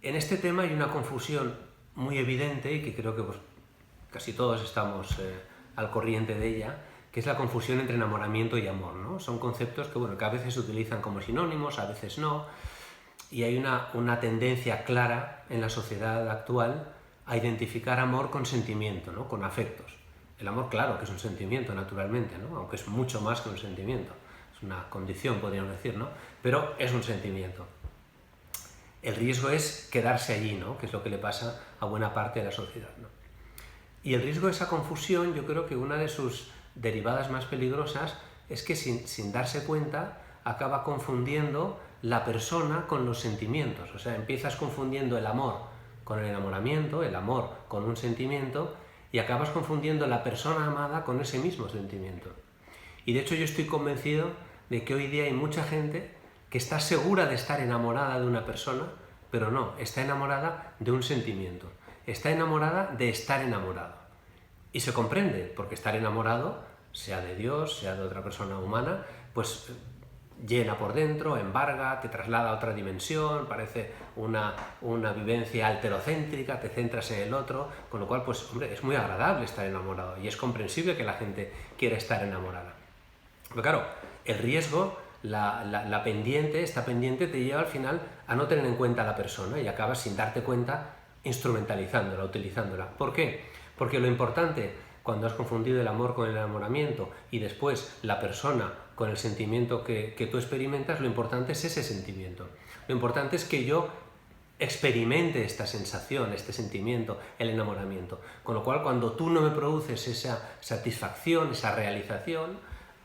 En este tema hay una confusión muy evidente y que creo que pues, casi todos estamos al corriente de ella, que es la confusión entre enamoramiento y amor, ¿no? Son conceptos que, bueno, que a veces se utilizan como sinónimos, a veces no, y hay una tendencia clara en la sociedad actual a identificar amor con sentimiento, ¿no? Con afectos. El amor, claro, que es un sentimiento, naturalmente, ¿no? Aunque es mucho más que un sentimiento. Es una condición, podríamos decir, ¿no? Pero es un sentimiento. El riesgo es quedarse allí, ¿no? Que es lo que le pasa a buena parte de la sociedad, ¿no? Y el riesgo de esa confusión, yo creo que una de sus derivadas más peligrosas es que sin darse cuenta acaba confundiendo la persona con los sentimientos. O sea, empiezas confundiendo el amor con el enamoramiento, el amor con un sentimiento, y acabas confundiendo la persona amada con ese mismo sentimiento. Y de hecho yo estoy convencido de que hoy día hay mucha gente que está segura de estar enamorada de una persona, pero no, está enamorada de un sentimiento. Está enamorada de estar enamorado. Y se comprende, porque estar enamorado, sea de Dios, sea de otra persona humana, pues llena por dentro, embarga, te traslada a otra dimensión, parece una vivencia alterocéntrica, te centras en el otro, con lo cual, pues, hombre, es muy agradable estar enamorado y es comprensible que la gente quiera estar enamorada. Pero claro, el riesgo, la pendiente, esta pendiente te lleva al final a no tener en cuenta a la persona y acabas sin darte cuenta instrumentalizándola, utilizándola. ¿Por qué? Porque lo importante, cuando has confundido el amor con el enamoramiento y después la persona con el sentimiento que tú experimentas, lo importante es ese sentimiento. Lo importante es que yo experimente esta sensación, este sentimiento, el enamoramiento. Con lo cual, cuando tú no me produces esa satisfacción, esa realización,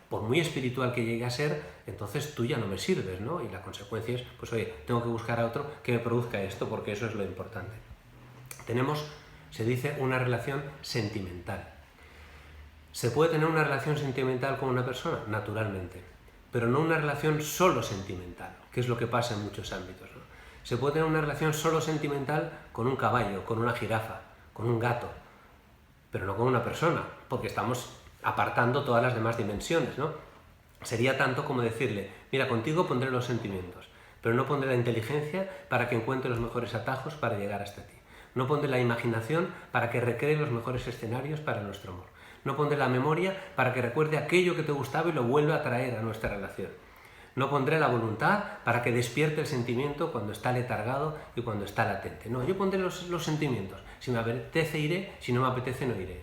por muy espiritual que llegue a ser, entonces tú ya no me sirves, ¿no? Y la consecuencia es, pues oye, tengo que buscar a otro que me produzca esto, porque eso es lo importante. Tenemos, se dice, una relación sentimental. ¿Se puede tener una relación sentimental con una persona? Naturalmente. Pero no una relación solo sentimental, que es lo que pasa en muchos ámbitos, ¿no? Se puede tener una relación solo sentimental con un caballo, con una jirafa, con un gato, pero no con una persona, porque estamos apartando todas las demás dimensiones, ¿no? Sería tanto como decirle, mira, contigo pondré los sentimientos, pero no pondré la inteligencia para que encuentre los mejores atajos para llegar hasta ti. No pondré la imaginación para que recree los mejores escenarios para nuestro amor. No pondré la memoria para que recuerde aquello que te gustaba y lo vuelva a traer a nuestra relación. No pondré la voluntad para que despierte el sentimiento cuando está letargado y cuando está latente. No, yo pondré los sentimientos. Si me apetece iré, si no me apetece no iré.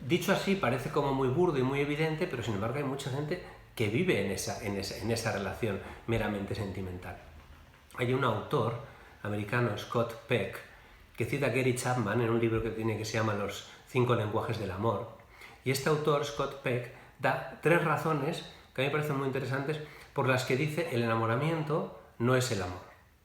Dicho así parece como muy burdo y muy evidente, pero sin embargo hay mucha gente que vive en esa relación meramente sentimental. Hay un autor americano, Scott Peck, que cita a Gary Chapman en un libro que tiene que se llama Los 5 lenguajes del amor. Y este autor, Scott Peck, da 3 razones que a mí me parecen muy interesantes por las que dice el enamoramiento no es el amor.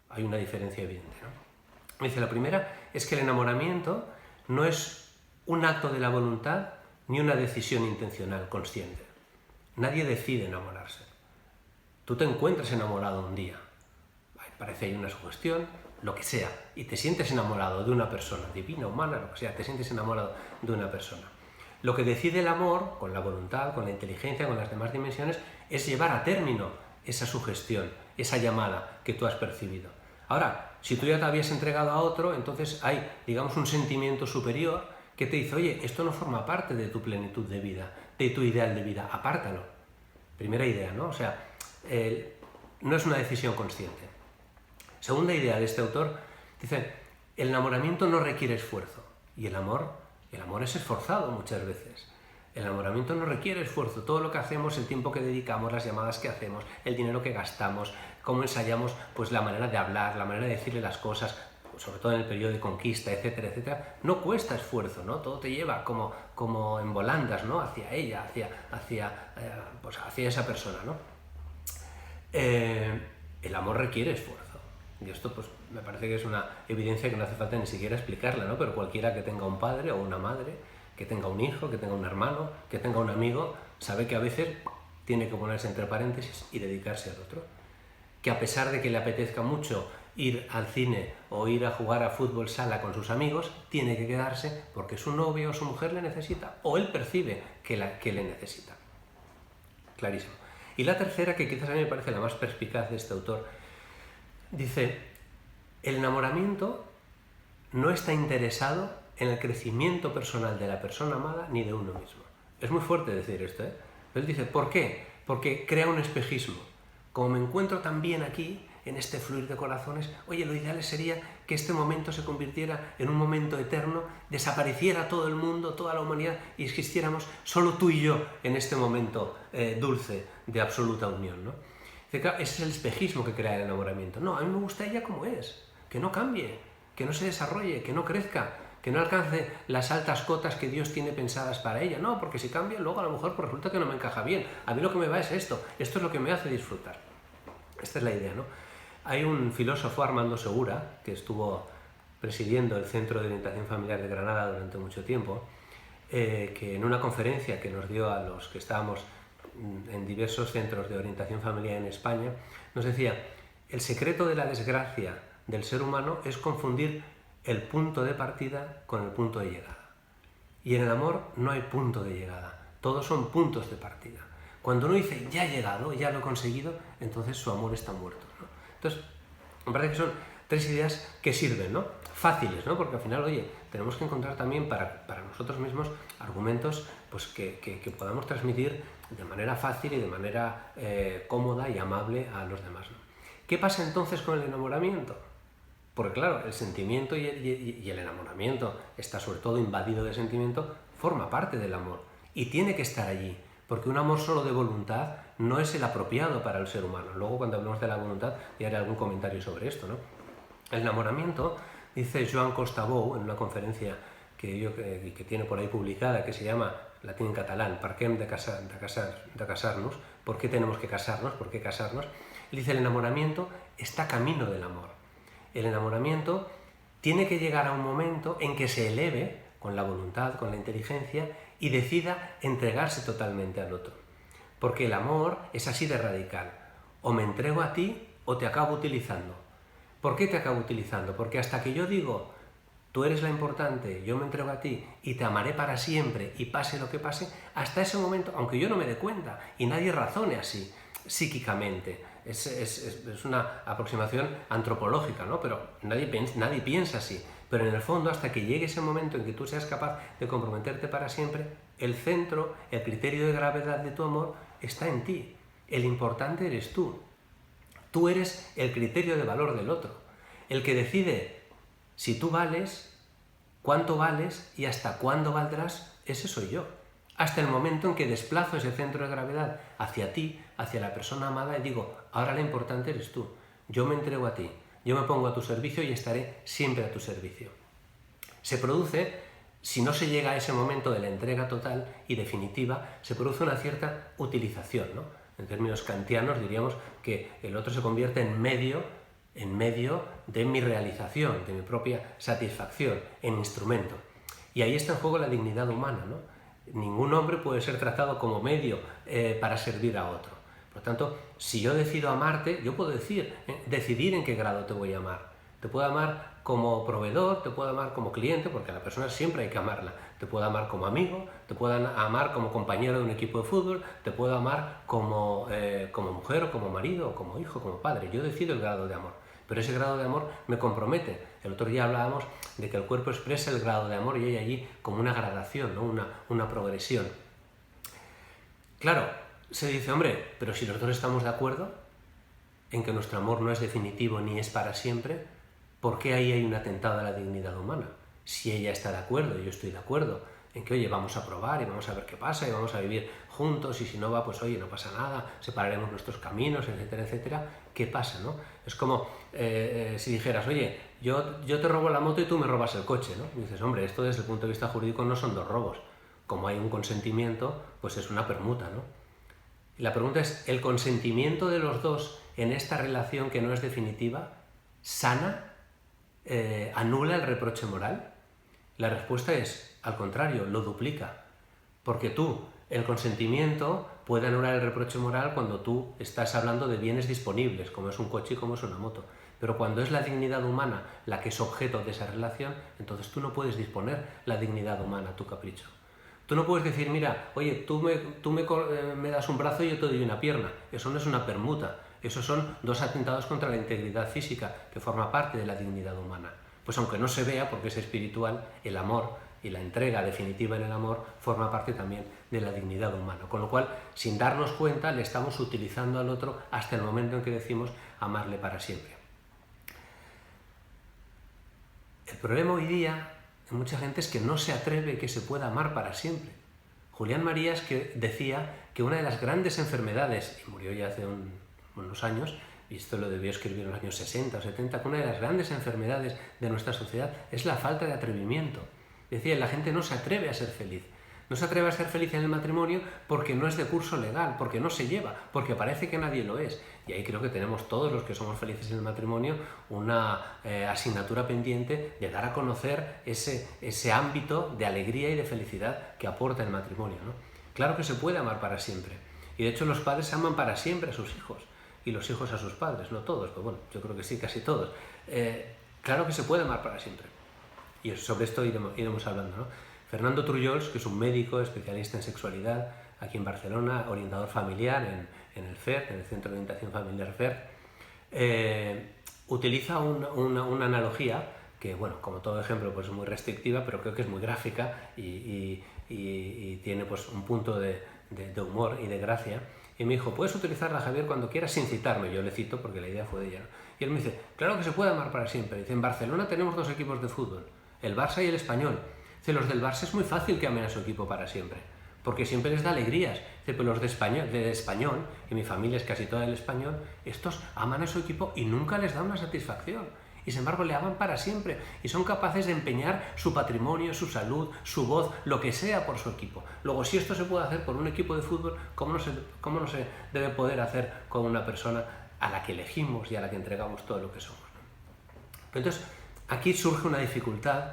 Hay una diferencia evidente, ¿no? Dice, la primera es que el enamoramiento no es un acto de la voluntad ni una decisión intencional, consciente. Nadie decide enamorarse. Tú te encuentras enamorado un día. Parece hay una sugestión, lo que sea, y te sientes enamorado de una persona, divina, humana, lo que sea, te sientes enamorado de una persona. Lo que decide el amor, con la voluntad, con la inteligencia, con las demás dimensiones, es llevar a término esa sugestión, esa llamada que tú has percibido. Ahora, si tú ya te habías entregado a otro, entonces hay, digamos, un sentimiento superior que te dice, oye, esto no forma parte de tu plenitud de vida, de tu ideal de vida, apártalo. Primera idea, ¿no? O sea, no es una decisión consciente. Segunda idea de este autor, dice, el enamoramiento no requiere esfuerzo. Y el amor es esforzado muchas veces. El enamoramiento no requiere esfuerzo. Todo lo que hacemos, el tiempo que dedicamos, las llamadas que hacemos, el dinero que gastamos, cómo ensayamos, pues la manera de hablar, la manera de decirle las cosas, sobre todo en el periodo de conquista, etcétera, etcétera, no cuesta esfuerzo, ¿no? Todo te lleva como en volandas, ¿no? Hacia ella, hacia esa persona, ¿no? El amor requiere esfuerzo. Y esto pues me parece que es una evidencia que no hace falta ni siquiera explicarla, ¿no? Pero cualquiera que tenga un padre o una madre, que tenga un hijo, que tenga un hermano, que tenga un amigo, sabe que a veces tiene que ponerse entre paréntesis y dedicarse al otro. Que a pesar de que le apetezca mucho ir al cine o ir a jugar a fútbol sala con sus amigos, tiene que quedarse porque su novio o su mujer le necesita, o él percibe que le necesita. Clarísimo. Y la tercera, que quizás a mí me parece la más perspicaz de este autor, dice, El enamoramiento no está interesado en el crecimiento personal de la persona amada ni de uno mismo. Es muy fuerte decir esto, ¿eh? Él dice, ¿por qué? Porque crea un espejismo. Como me encuentro tan bien aquí, en este fluir de corazones, oye, lo ideal sería que este momento se convirtiera en un momento eterno, desapareciera todo el mundo, toda la humanidad, y existiéramos solo tú y yo en este momento dulce de absoluta unión, ¿no? Dice, claro, ese es el espejismo que crea el enamoramiento. No, a mí me gusta ella como es, que no cambie, que no se desarrolle, que no crezca, que no alcance las altas cotas que Dios tiene pensadas para ella. No, porque si cambia, luego a lo mejor pues resulta que no me encaja bien. A mí lo que me va es esto es lo que me hace disfrutar. Esta es la idea, ¿no? Hay un filósofo, Armando Segura, que estuvo presidiendo el Centro de Orientación Familiar de Granada durante mucho tiempo, que en una conferencia que nos dio a los que estábamos en diversos centros de orientación familiar en España, nos decía, el secreto de la desgracia del ser humano es confundir el punto de partida con el punto de llegada. Y en el amor no hay punto de llegada, todos son puntos de partida. Cuando uno dice, ya he llegado, ya lo he conseguido, entonces su amor está muerto, ¿no? Entonces, me parece que son tres ideas que sirven, ¿no? Fáciles, ¿no? Porque al final, oye, tenemos que encontrar también para nosotros mismos argumentos pues, que podamos transmitir de manera fácil y de manera cómoda y amable a los demás, ¿no? ¿Qué pasa entonces con el enamoramiento? Porque claro, el sentimiento y el enamoramiento está sobre todo invadido de sentimiento, forma parte del amor y tiene que estar allí. Porque un amor solo de voluntad no es el apropiado para el ser humano. Luego, cuando hablemos de la voluntad, ya haré algún comentario sobre esto, ¿no? El enamoramiento, dice Joan Costabou en una conferencia que tiene por ahí publicada, que se llama, la tiene en catalán, ¿Per què hem de casar-nos? ¿Por qué tenemos que casarnos? ¿Por qué casarnos? Él dice, el enamoramiento está camino del amor. El enamoramiento tiene que llegar a un momento en que se eleve con la voluntad, con la inteligencia, y decida entregarse totalmente al otro. Porque el amor es así de radical. O me entrego a ti o te acabo utilizando. ¿Por qué te acabo utilizando? Porque hasta que yo digo, tú eres la importante, yo me entrego a ti y te amaré para siempre y pase lo que pase, hasta ese momento, aunque yo no me dé cuenta y nadie razone así, psíquicamente, es una aproximación antropológica, ¿no? Pero nadie piensa así. Pero en el fondo, hasta que llegue ese momento en que tú seas capaz de comprometerte para siempre, el centro, el criterio de gravedad de tu amor está en ti. El importante eres tú. Tú eres el criterio de valor del otro. El que decide si tú vales, cuánto vales y hasta cuándo valdrás, ese soy yo. Hasta el momento en que desplazo ese centro de gravedad hacia ti, hacia la persona amada y digo, ahora lo importante eres tú. Yo me entrego a ti. Yo me pongo a tu servicio y estaré siempre a tu servicio. Se produce, si no se llega a ese momento de la entrega total y definitiva, se produce una cierta utilización, ¿no? En términos kantianos diríamos que el otro se convierte en medio de mi realización, de mi propia satisfacción, en instrumento. Y ahí está en juego la dignidad humana, ¿no? Ningún hombre puede ser tratado como medio para servir a otro. Por lo tanto, si yo decido amarte, yo puedo decidir en qué grado te voy a amar. Te puedo amar como proveedor, te puedo amar como cliente, porque a la persona siempre hay que amarla. Te puedo amar como amigo, te puedo amar como compañero de un equipo de fútbol, te puedo amar como mujer, o como marido, o como hijo, como padre. Yo decido el grado de amor. Pero ese grado de amor me compromete. El otro día hablábamos de que el cuerpo expresa el grado de amor y hay allí como una gradación, ¿no? una progresión. Claro, se dice, hombre, pero si los dos estamos de acuerdo en que nuestro amor no es definitivo ni es para siempre, ¿por qué ahí hay un atentado a la dignidad humana? Si ella está de acuerdo y yo estoy de acuerdo en que, oye, vamos a probar y vamos a ver qué pasa y vamos a vivir juntos y si no va, pues oye, no pasa nada, separaremos nuestros caminos, etcétera, etcétera, ¿qué pasa, no? Es como si dijeras, oye, yo te robo la moto y tú me robas el coche, ¿no? Y dices, hombre, esto desde el punto de vista jurídico no son dos robos. Como hay un consentimiento, pues es una permuta, ¿no? Y la pregunta es, ¿el consentimiento de los dos en esta relación que no es definitiva sana, anula el reproche moral? La respuesta es, al contrario, lo duplica. Porque el consentimiento puede anular el reproche moral cuando tú estás hablando de bienes disponibles, como es un coche y como es una moto. Pero cuando es la dignidad humana la que es objeto de esa relación, entonces tú no puedes disponer la dignidad humana a tu capricho. Tú no puedes decir, mira, oye, tú me das un brazo y yo te doy una pierna. Eso no es una permuta. Esos son dos atentados contra la integridad física, que forma parte de la dignidad humana. Pues aunque no se vea, porque es espiritual, el amor y la entrega definitiva en el amor forma parte también de la dignidad humana. Con lo cual, sin darnos cuenta, le estamos utilizando al otro hasta el momento en que decimos amarle para siempre. El problema hoy día de mucha gente es que no se atreve que se pueda amar para siempre. Julián Marías que decía que una de las grandes enfermedades, y murió ya hace unos años, y esto lo debió escribir en los años 60 o 70, que una de las grandes enfermedades de nuestra sociedad es la falta de atrevimiento. Decía, la gente no se atreve a ser feliz. No se atreve a ser feliz en el matrimonio porque no es de curso legal, porque no se lleva, porque parece que nadie lo es. Y ahí creo que tenemos todos los que somos felices en el matrimonio una asignatura pendiente de dar a conocer ese ámbito de alegría y de felicidad que aporta el matrimonio, ¿no? Claro que se puede amar para siempre. Y de hecho los padres aman para siempre a sus hijos y los hijos a sus padres, no todos, pero bueno, yo creo que sí, casi todos. Claro que se puede amar para siempre. Y sobre esto iremos hablando, ¿no? Fernando Trullols, que es un médico especialista en sexualidad aquí en Barcelona, orientador familiar en el FERT, en el Centro de Orientación Familiar FERT, utiliza una analogía que, bueno, como todo ejemplo, pues es muy restrictiva, pero creo que es muy gráfica y tiene pues un punto de humor y de gracia. Y me dijo, puedes utilizarla, Javier, cuando quieras sin citarme. Yo le cito porque la idea fue de ella, ¿no? Y él me dice, claro que se puede amar para siempre. Dice, en Barcelona tenemos dos equipos de fútbol, el Barça y el Español. Dice, los del Barça es muy fácil que amen a su equipo para siempre, porque siempre les da alegrías. Dice, pero los de Español, y mi familia es casi toda del Español, estos aman a su equipo y nunca les da una satisfacción. Y sin embargo le aman para siempre y son capaces de empeñar su patrimonio, su salud, su voz, lo que sea por su equipo. Luego, si esto se puede hacer por un equipo de fútbol, ¿cómo no se debe poder hacer con una persona a la que elegimos y a la que entregamos todo lo que somos, ¿no? Entonces, aquí surge una dificultad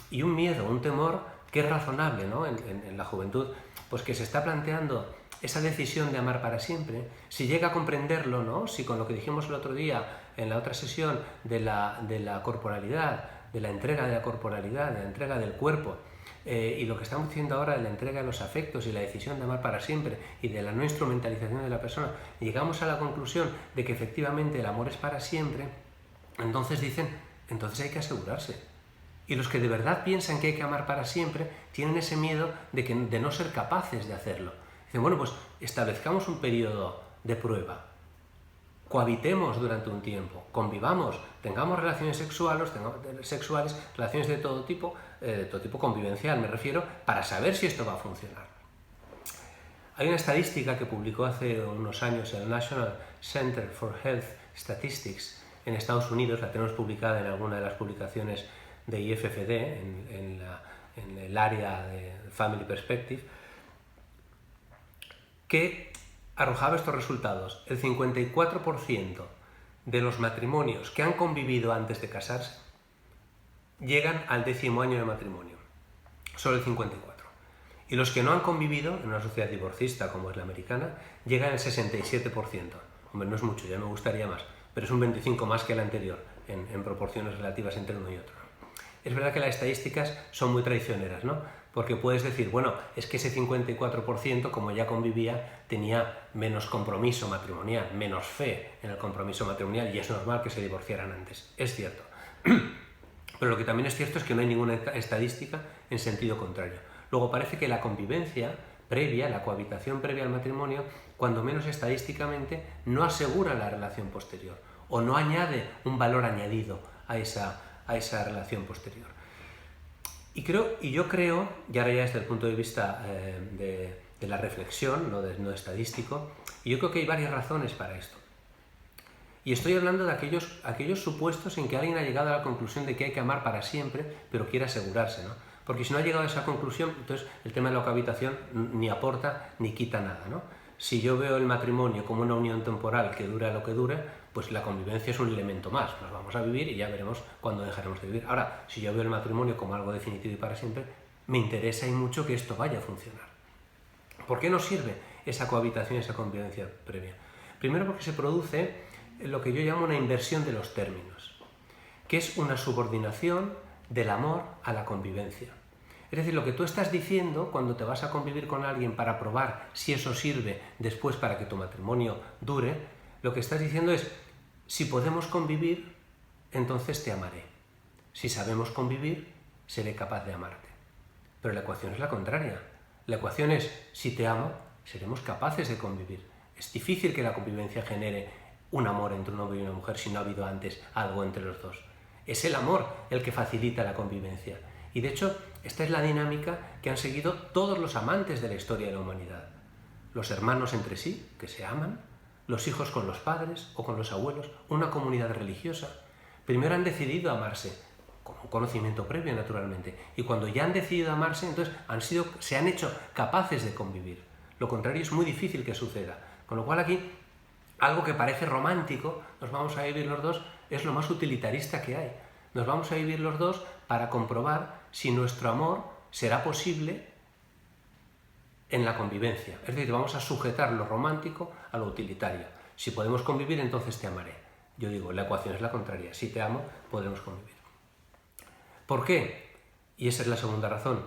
y un miedo, un temor que es razonable, ¿no? en la juventud, pues que se está planteando esa decisión de amar para siempre. Si llega a comprenderlo, ¿no? Si con lo que dijimos el otro día en la otra sesión de la corporalidad, de la entrega de la corporalidad, de la entrega del cuerpo, y lo que estamos diciendo ahora de la entrega de los afectos y la decisión de amar para siempre y de la no instrumentalización de la persona, llegamos a la conclusión de que efectivamente el amor es para siempre, entonces dicen, entonces hay que asegurarse. Y los que de verdad piensan que hay que amar para siempre tienen ese miedo de no ser capaces de hacerlo. Dicen, bueno, pues establezcamos un periodo de prueba, cohabitemos durante un tiempo, convivamos, tengamos relaciones sexuales, relaciones de todo tipo convivencial me refiero, para saber si esto va a funcionar. Hay una estadística que publicó hace unos años el National Center for Health Statistics en Estados Unidos, la tenemos publicada en alguna de las publicaciones de IFFD, en el área de Family Perspective, que arrojaba estos resultados. El 54% de los matrimonios que han convivido antes de casarse llegan al 10º año de matrimonio. Solo el 54%. Y los que no han convivido, en una sociedad divorcista como es la americana, llegan al 67%. Hombre, no es mucho, ya me gustaría más, pero es un 25% más que el anterior, en proporciones relativas entre uno y otro. Es verdad que las estadísticas son muy traicioneras, ¿no? Porque puedes decir, bueno, es que ese 54%, como ya convivía, tenía menos compromiso matrimonial, menos fe en el compromiso matrimonial, y es normal que se divorciaran antes. Es cierto. Pero lo que también es cierto es que no hay ninguna estadística en sentido contrario. Luego parece que la convivencia previa, la cohabitación previa al matrimonio, cuando menos estadísticamente, no asegura la relación posterior, o no añade un valor añadido a esa relación posterior. Y yo creo, y ahora ya desde el punto de vista de la reflexión, no estadístico, y yo creo que hay varias razones para esto. Y estoy hablando de aquellos supuestos en que alguien ha llegado a la conclusión de que hay que amar para siempre, pero quiere asegurarse, ¿no? Porque si no ha llegado a esa conclusión, entonces el tema de la cohabitación ni aporta ni quita nada, ¿no? Si yo veo el matrimonio como una unión temporal que dura lo que dure, pues la convivencia es un elemento más. Nos vamos a vivir y ya veremos cuándo dejaremos de vivir. Ahora, si yo veo el matrimonio como algo definitivo y para siempre, me interesa y mucho que esto vaya a funcionar. ¿Por qué nos sirve esa cohabitación, esa convivencia previa? Primero porque se produce lo que yo llamo una inversión de los términos, que es una subordinación del amor a la convivencia. Es decir, lo que tú estás diciendo cuando te vas a convivir con alguien para probar si eso sirve después para que tu matrimonio dure, Lo que estás diciendo es, si podemos convivir, entonces te amaré. Si sabemos convivir, seré capaz de amarte. Pero la ecuación es la contraria. La ecuación es, si te amo, seremos capaces de convivir. Es difícil que la convivencia genere un amor entre un hombre y una mujer si no ha habido antes algo entre los dos. Es el amor el que facilita la convivencia. Y de hecho, esta es la dinámica que han seguido todos los amantes de la historia de la humanidad. Los hermanos entre sí, que se aman, los hijos con los padres o con los abuelos, una comunidad religiosa. Primero han decidido amarse, con un conocimiento previo naturalmente, y cuando ya han decidido amarse, entonces se han hecho capaces de convivir. Lo contrario es muy difícil que suceda. Con lo cual aquí, algo que parece romántico, nos vamos a vivir los dos, es lo más utilitarista que hay. Nos vamos a vivir los dos para comprobar si nuestro amor será posible en la convivencia. Es decir, vamos a sujetar lo romántico a lo utilitario. Si podemos convivir, entonces te amaré. Yo digo, la ecuación es la contraria. Si te amo, podremos convivir. ¿Por qué? Y esa es la segunda razón.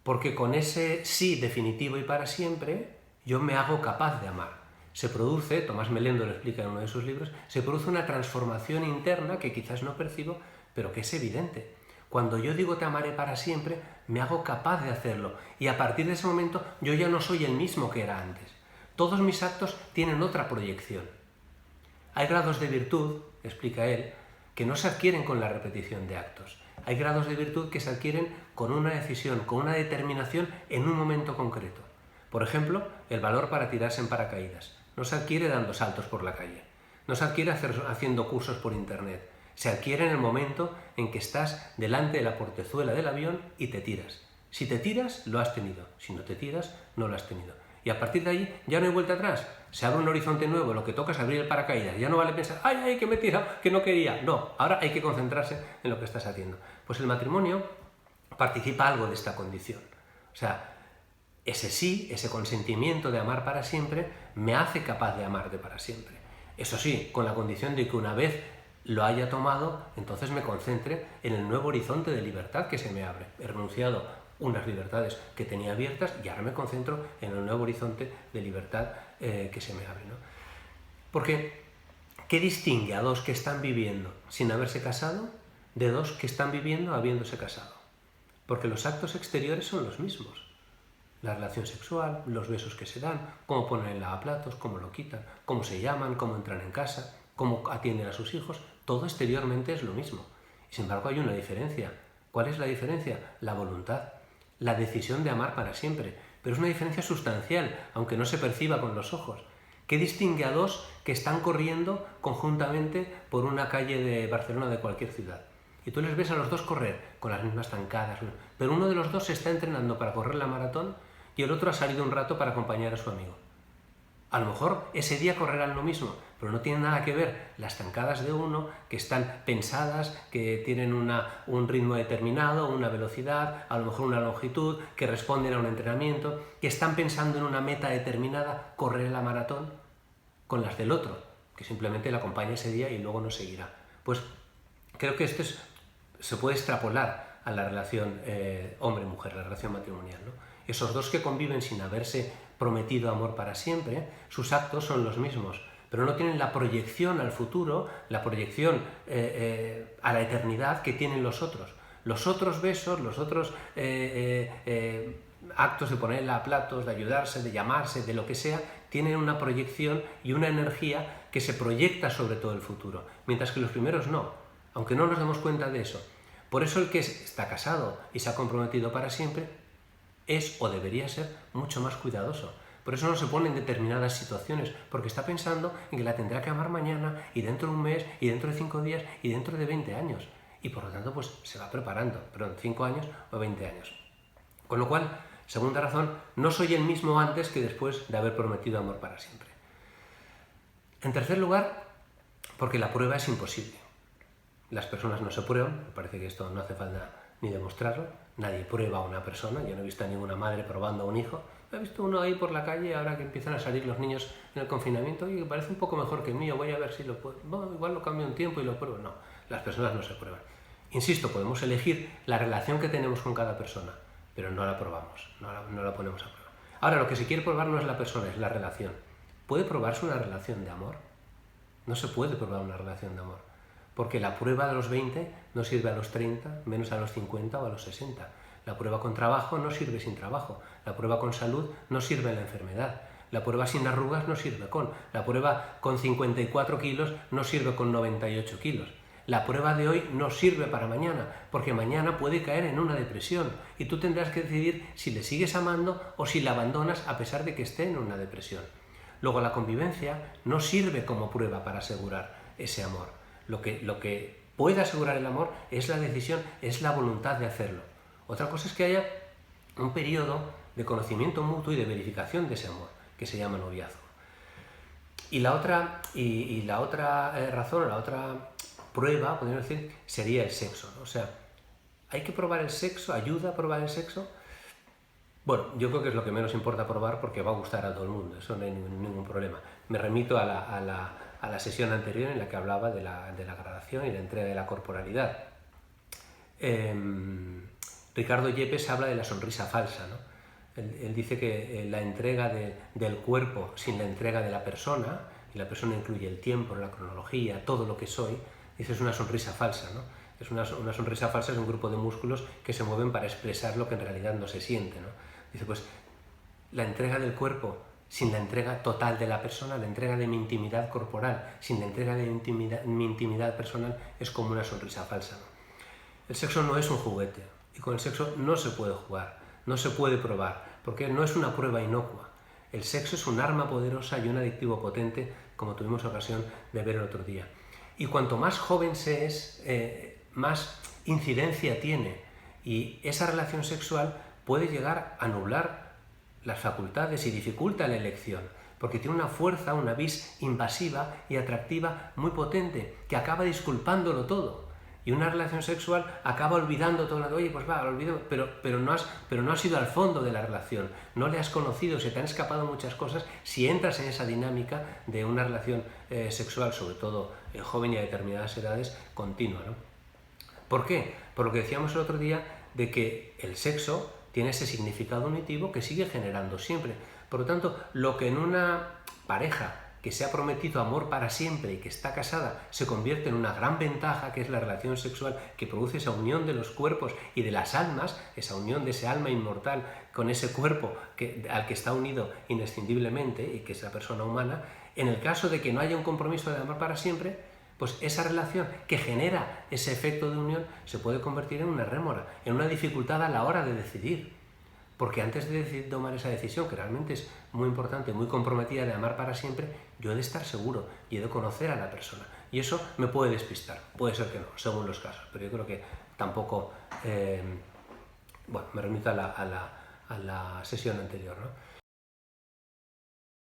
Porque con ese sí definitivo y para siempre, yo me hago capaz de amar. Se produce, Tomás Melendo lo explica en uno de sus libros, se produce una transformación interna que quizás no percibo, pero que es evidente. Cuando yo digo te amaré para siempre, me hago capaz de hacerlo. Y a partir de ese momento, yo ya no soy el mismo que era antes. Todos mis actos tienen otra proyección. Hay grados de virtud, explica él, que no se adquieren con la repetición de actos. Hay grados de virtud que se adquieren con una decisión, con una determinación en un momento concreto. Por ejemplo, el valor para tirarse en paracaídas. No se adquiere dando saltos por la calle. No se adquiere haciendo cursos por internet. Se adquiere en el momento en que estás delante de la portezuela del avión y te tiras. Si te tiras, lo has tenido. Si no te tiras, no lo has tenido. Y a partir de ahí ya no hay vuelta atrás. Se abre un horizonte nuevo, lo que toca es abrir el paracaídas. Ya no vale pensar, ay, que me he tirado, que no quería. No, ahora hay que concentrarse en lo que estás haciendo. Pues el matrimonio participa algo de esta condición. O sea, ese sí, ese consentimiento de amar para siempre, me hace capaz de amarte para siempre. Eso sí, con la condición de que una vez lo haya tomado, entonces me concentre en el nuevo horizonte de libertad que se me abre. He renunciado unas libertades que tenía abiertas y ahora me concentro en el nuevo horizonte de libertad que se me abre, ¿no? Porque, ¿qué distingue a dos que están viviendo sin haberse casado de dos que están viviendo habiéndose casado? Porque los actos exteriores son los mismos. La relación sexual, los besos que se dan, cómo ponen el lavaplatos, cómo lo quitan, cómo se llaman, cómo entran en casa, cómo atienden a sus hijos, todo exteriormente es lo mismo. Y sin embargo hay una diferencia. ¿Cuál es la diferencia? La voluntad, la decisión de amar para siempre. Pero es una diferencia sustancial, aunque no se perciba con los ojos. ¿Qué distingue a dos que están corriendo conjuntamente por una calle de Barcelona o de cualquier ciudad? Y tú les ves a los dos correr con las mismas zancadas, pero uno de los dos se está entrenando para correr la maratón y el otro ha salido un rato para acompañar a su amigo. A lo mejor ese día correrán lo mismo, pero no tienen nada que ver las zancadas de uno, que están pensadas, que tienen un ritmo determinado, una velocidad, a lo mejor una longitud, que responden a un entrenamiento, que están pensando en una meta determinada, correr la maratón, con las del otro, que simplemente le acompaña ese día y luego no seguirá. Pues creo que esto se puede extrapolar a la relación hombre-mujer, la relación matrimonial, ¿no? Esos dos que conviven sin haberse prometido amor para siempre, sus actos son los mismos, pero no tienen la proyección al futuro, la proyección a la eternidad que tienen los otros. Los otros besos, los otros actos de poner lavaplatos, de ayudarse, de llamarse, de lo que sea, tienen una proyección y una energía que se proyecta sobre todo el futuro, mientras que los primeros no, aunque no nos demos cuenta de eso. Por eso el que está casado y se ha comprometido para siempre es o debería ser mucho más cuidadoso. Por eso no se pone en determinadas situaciones, porque está pensando en que la tendrá que amar mañana y dentro de un mes y dentro de 5 días y dentro de 20 años. Y por lo tanto pues se va preparando, 5 años o 20 años. Con lo cual, segunda razón, no soy el mismo antes que después de haber prometido amor para siempre. En tercer lugar, porque la prueba es imposible. Las personas no se prueban, me parece que esto no hace falta ni demostrarlo. Nadie prueba a una persona, yo no he visto a ninguna madre probando a un hijo. He visto uno ahí por la calle, ahora que empiezan a salir los niños en el confinamiento, y que parece un poco mejor que el mío, voy a ver si lo puedo. Bueno, igual lo cambio un tiempo y lo pruebo. No, las personas no se prueban. Insisto, podemos elegir la relación que tenemos con cada persona, pero no la probamos, no la ponemos a prueba. Ahora, lo que se quiere probar no es la persona, es la relación. ¿Puede probarse una relación de amor? No se puede probar una relación de amor, porque la prueba de los 20 no sirve a los 30, menos a los 50 o a los 60. La prueba con trabajo no sirve sin trabajo, la prueba con salud no sirve en la enfermedad, la prueba sin arrugas no sirve con, la prueba con 54 kilos no sirve con 98 kilos. La prueba de hoy no sirve para mañana, porque mañana puede caer en una depresión y tú tendrás que decidir si le sigues amando o si la abandonas a pesar de que esté en una depresión. Luego la convivencia no sirve como prueba para asegurar ese amor. Lo que puede asegurar el amor es la decisión, es la voluntad de hacerlo. Otra cosa es que haya un periodo de conocimiento mutuo y de verificación de ese amor, que se llama noviazgo. Y la otra razón, la otra prueba, podríamos decir, sería el sexo, ¿no? O sea, ¿hay que probar el sexo? ¿Ayuda a probar el sexo? Bueno, yo creo que es lo que menos importa probar porque va a gustar a todo el mundo, eso no hay ningún problema. Me remito a la sesión anterior en la que hablaba de la gradación y la entrega de la corporalidad. Ricardo Yepes habla de la sonrisa falsa, ¿no? Él dice que la entrega del cuerpo sin la entrega de la persona, y la persona incluye el tiempo, la cronología, todo lo que soy, dice es una sonrisa falsa, ¿no? Es una sonrisa falsa, es un grupo de músculos que se mueven para expresar lo que en realidad no se siente, ¿no? Dice, pues, la entrega del cuerpo sin la entrega total de la persona, la entrega de mi intimidad corporal sin la entrega de mi intimidad personal es como una sonrisa falsa, ¿no? El sexo no es un juguete y con el sexo no se puede jugar, no se puede probar, porque no es una prueba inocua. El sexo es un arma poderosa y un adictivo potente, como tuvimos ocasión de ver el otro día. Y cuanto más joven se es, más incidencia tiene y esa relación sexual puede llegar a nublar las facultades y dificulta la elección, porque tiene una fuerza, una vis invasiva y atractiva muy potente que acaba disculpándolo todo. Y una relación sexual acaba olvidando todo. Oye, pues va, lo olvido, pero no has ido al fondo de la relación, no le has conocido, se te han escapado muchas cosas si entras en esa dinámica de una relación sexual, sobre todo joven y a determinadas edades, continua, ¿no? ¿Por qué? Por lo que decíamos el otro día de que el sexo tiene ese significado unitivo que sigue generando siempre. Por lo tanto, lo que en una pareja que se ha prometido amor para siempre y que está casada se convierte en una gran ventaja, que es la relación sexual que produce esa unión de los cuerpos y de las almas, esa unión de ese alma inmortal con ese cuerpo al que está unido inescindiblemente y que es la persona humana. En el caso de que no haya un compromiso de amor para siempre, pues esa relación que genera ese efecto de unión se puede convertir en una rémora, en una dificultad a la hora de decidir. Porque antes de tomar esa decisión, que realmente es muy importante, muy comprometida de amar para siempre, yo he de estar seguro y he de conocer a la persona. Y eso me puede despistar, puede ser que no, según los casos, pero yo creo que tampoco... bueno, me remito a la sesión anterior, ¿no?